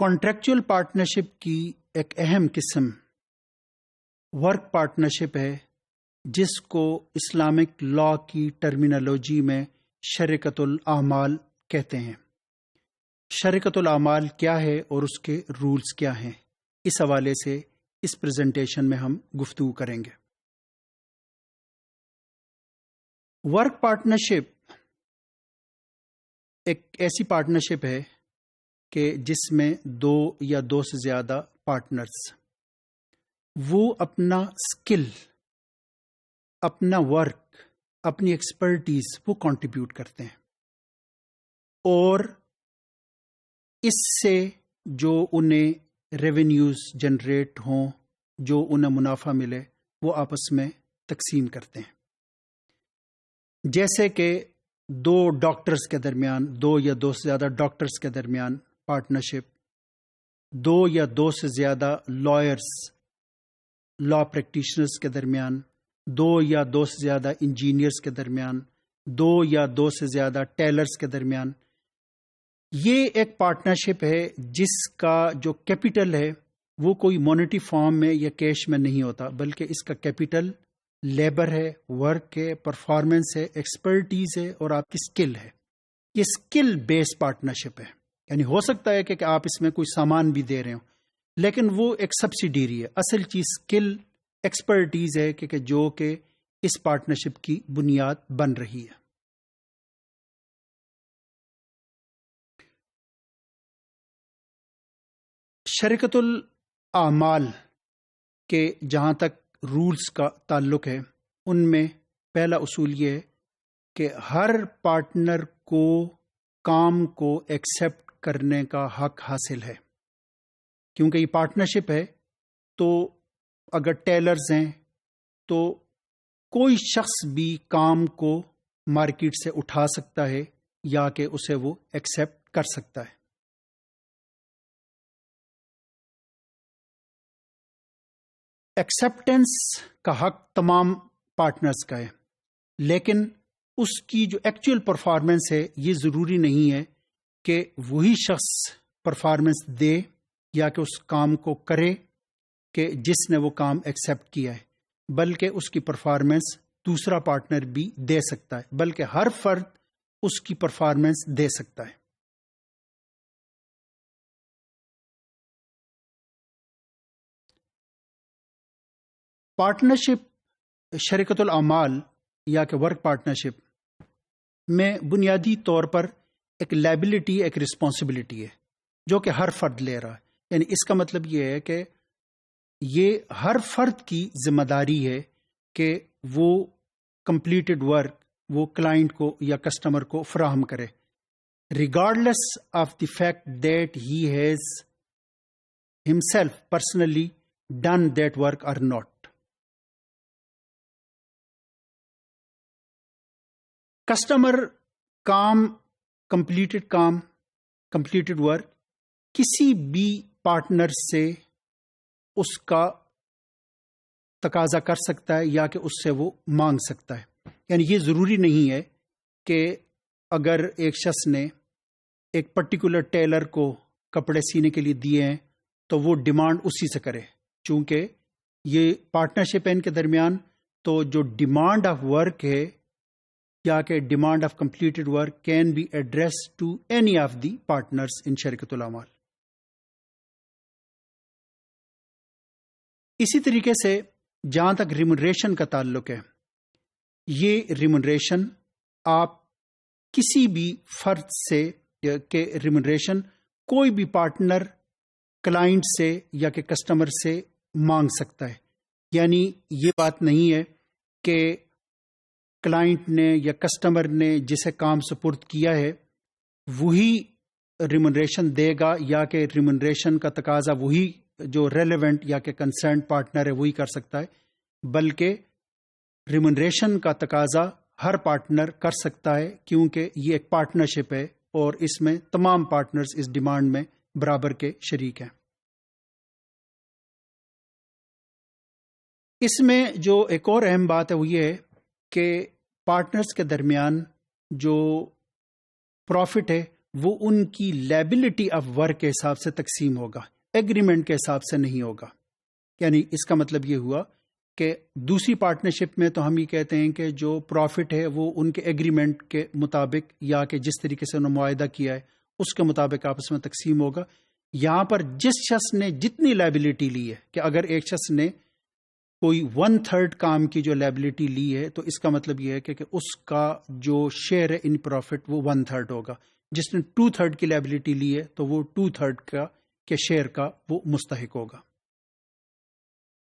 Contractual partnership کی ایک اہم قسم ورک پارٹنرشپ ہے، جس کو اسلامک لا کی ٹرمینالوجی میں شریکت الاعمال کہتے ہیں۔ شریکت الاعمال کیا ہے اور اس کے رولز کیا ہیں، اس حوالے سے اس پریزنٹیشن میں ہم گفتگو کریں گے۔ ورک پارٹنرشپ ایک ایسی پارٹنرشپ ہے کہ جس میں دو یا دو سے زیادہ پارٹنرز وہ اپنا اسکل، اپنا ورک، اپنی ایکسپرٹیز وہ کنٹریبیوٹ کرتے ہیں، اور اس سے جو انہیں ریونیوز جنریٹ ہوں، جو انہیں منافع ملے، وہ آپس میں تقسیم کرتے ہیں۔ جیسے کہ دو ڈاکٹرز کے درمیان، دو یا دو سے زیادہ ڈاکٹرز کے درمیان پارٹنرشپ، دو یا دو سے زیادہ لائرز، لا پریکٹیشنرز کے درمیان، دو یا دو سے زیادہ انجینئرز کے درمیان، دو یا دو سے زیادہ ٹیلرز کے درمیان، یہ ایک پارٹنرشپ ہے جس کا جو کیپٹل ہے وہ کوئی مونیٹری فارم میں یا کیش میں نہیں ہوتا، بلکہ اس کا کیپٹل لیبر ہے، ورک ہے، پرفارمنس ہے، ایکسپرٹیز ہے، اور آپ کی اسکل ہے۔ یہ اسکل بیس پارٹنرشپ ہے، یعنی ہو سکتا ہے کہ آپ اس میں کوئی سامان بھی دے رہے ہوں، لیکن وہ ایک سبسیڈیری ہے۔ اصل چیز اسکل، ایکسپرٹیز ہے کہ جو کہ اس پارٹنرشپ کی بنیاد بن رہی ہے۔ شریکت الاعمال کے جہاں تک رولز کا تعلق ہے، ان میں پہلا اصول یہ ہے کہ ہر پارٹنر کو کام کو ایکسیپٹ کرنے کا حق حاصل ہے، کیونکہ یہ پارٹنرشپ ہے۔ تو اگر ٹیلرز ہیں تو کوئی شخص بھی کام کو مارکیٹ سے اٹھا سکتا ہے یا کہ اسے وہ ایکسیپٹ کر سکتا ہے۔ ایکسیپٹنس کا حق تمام پارٹنرز کا ہے، لیکن اس کی جو ایکچوئل پرفارمنس ہے یہ ضروری نہیں ہے کہ وہی شخص پرفارمنس دے یا کہ اس کام کو کرے کہ جس نے وہ کام ایکسیپٹ کیا ہے، بلکہ اس کی پرفارمنس دوسرا پارٹنر بھی دے سکتا ہے، بلکہ ہر فرد اس کی پرفارمنس دے سکتا ہے۔ پارٹنرشپ، شریکت الاعمال یا کہ ورک پارٹنرشپ میں بنیادی طور پر ایک لائبلٹی، ایک رسپانسبلٹی ہے جو کہ ہر فرد لے رہا ہے۔ یعنی اس کا مطلب یہ ہے کہ یہ ہر فرد کی ذمہ داری ہے کہ وہ کمپلیٹڈ ورک وہ کلائنٹ کو یا کسٹمر کو فراہم کرے، regardless of the fact that he has himself personally done that work اور ناٹ۔ کسٹمر کام، کمپلیٹڈ ورک کسی بھی پارٹنر سے اس کا تقاضا کر سکتا ہے یا کہ اس سے وہ مانگ سکتا ہے۔ یعنی یہ ضروری نہیں ہے کہ اگر ایک شخص نے ایک پرٹیکولر ٹیلر کو کپڑے سینے کے لیے دیے ہیں تو وہ ڈیمانڈ اسی سے کرے، چونکہ یہ پارٹنرشپ ہے ان کے درمیان، تو جو ڈیمانڈ آف ورک ہے یا کہ demand of completed work can be address to any of the partners in شریکت الاعمال۔ اسی طریقے سے جہاں تک ریمونریشن کا تعلق ہے، یہ ریمونریشن آپ کسی بھی فرد سے کہ ریمونریشن کوئی بھی پارٹنر کلائنٹ سے یا کہ کسٹمر سے مانگ سکتا ہے۔ یعنی یہ بات نہیں ہے کہ کلائنٹ نے یا کسٹمر نے جسے کام سپرد کیا ہے وہی ریمونریشن دے گا یا کہ ریمونریشن کا تقاضا وہی جو ریلیونٹ یا کہ کنسرنڈ پارٹنر ہے وہی کر سکتا ہے، بلکہ ریمونریشن کا تقاضا ہر پارٹنر کر سکتا ہے، کیونکہ یہ ایک پارٹنرشپ ہے اور اس میں تمام پارٹنرز اس ڈیمانڈ میں برابر کے شریک ہیں۔ اس میں جو ایک اور اہم بات ہے وہ یہ ہے کہ پارٹنرز کے درمیان جو پروفٹ ہے وہ ان کی لائبلٹی آف ورک کے حساب سے تقسیم ہوگا، ایگریمنٹ کے حساب سے نہیں ہوگا. یعنی اس کا مطلب یہ ہوا کہ دوسری پارٹنرشپ میں تو ہم یہ کہتے ہیں کہ جو پروفٹ ہے وہ ان کے ایگریمنٹ کے مطابق یا کہ جس طریقے سے انہوں نے معاہدہ کیا ہے اس کے مطابق آپس میں تقسیم ہوگا. یہاں پر جس شخص نے جتنی لائبلٹی لی ہے، کہ اگر ایک شخص نے کوئی 1/3 کام کی جو لائبلٹی لی ہے تو اس کا مطلب یہ ہے کہ اس کا جو شیئر ہے ان پروفٹ وہ 1/3 ہوگا. جس نے 2/3 کی لائبلٹی لی ہے تو وہ 2/3 کا کے شیئر کا وہ مستحق ہوگا.